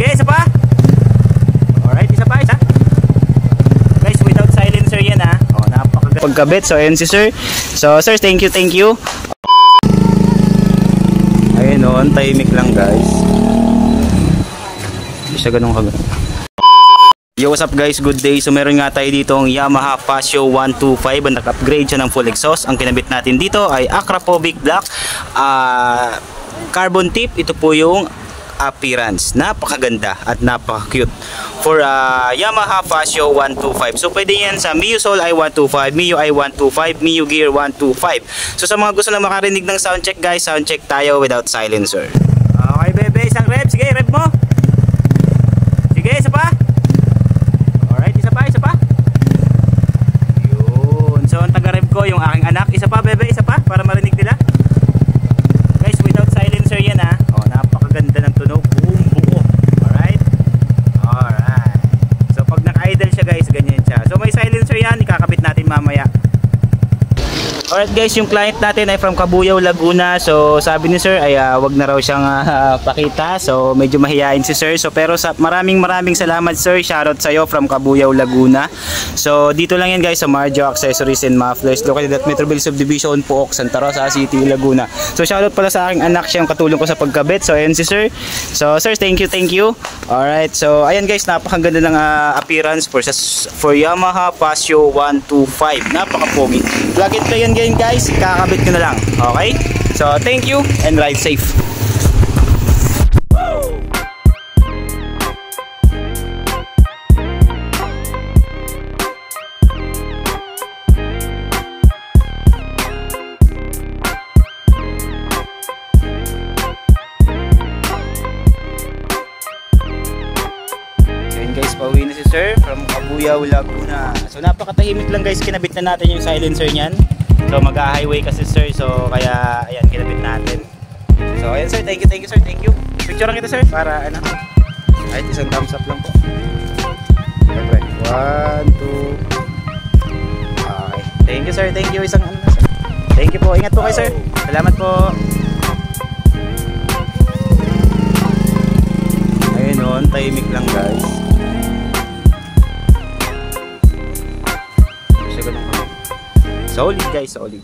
Sige, isa pa. Alright, isa pa, isa. Guys, without silencer yan ha. Oh, napakaganda pagkabit. So ayan si sir. So sir, thank you, thank you. Ayun o, tahimik lang guys. Hindi siya ganun kagano. Yo, what's up guys, good day. So meron nga tayo dito ang Yamaha Pasio 125. Ang nag-upgrade siya ng full exhaust. Ang kinabit natin dito ay Akrapovic Black carbon tip. Ito po yung appearance. Napakaganda at napaka-cute for Yamaha Pasio 125. So pwede yan sa Mio Soul i125, Mio i125, Mio Gear 125. So sa mga gusto na makarinig ng sound check guys, sound check tayo without silencer. Okay bebe, isang rev. Sige, rev mo. Sige, isa pa. Alright, isa pa, isa pa. Yun. So ang taga-rev ko yung aking anak. Isa pa bebe, isa pa para marinig nila. Guys, without silencer yan ha. Oh, napakaganda ng tunog. Buong buo. Alright. Alright. So pag naka-idle siya guys, ganyan siya. So may silencer yan, ikakabit natin mamaya. Alright guys, yung client natin ay from Cabuyao, Laguna. So sabi ni sir ay wag na raw siyang pakita. So medyo mahihain si sir. So pero maraming salamat sir. Shoutout sa iyo from Cabuyao, Laguna. So dito lang yan guys sa Marjo Accessories and Mufflers, located at Metroville Subdivision, Pook, Santa Rosa City, Laguna. So shoutout pala sa aking anak, siyang katulong ko sa pagkabit. So ayan si sir. So sir, thank you, thank you. Alright, so ayan guys, napakaganda ng appearance for Yamaha Pasio 125. Napaka-pogi. Plug and play yan guys, kakabit ko na lang. Okay? So thank you and ride safe. Guys, pauwi na si sir from Cabuyao, Laguna. So napakatahimik lang guys, kinabit na natin yung silencer niyan. So mag-highway kasi sir, so kaya ayan, kinabit natin. So ayan sir, thank you sir, thank you. Picture lang kita sir para ano. Kahit isang thumbs up lang po. Siyempre, 1, 2. Okay, thank you sir, thank you. Isang ano sir. Thank you po, ingat po kayo sir. Salamat po. Ayun o, tahimik lang guys. Solid guys, solid.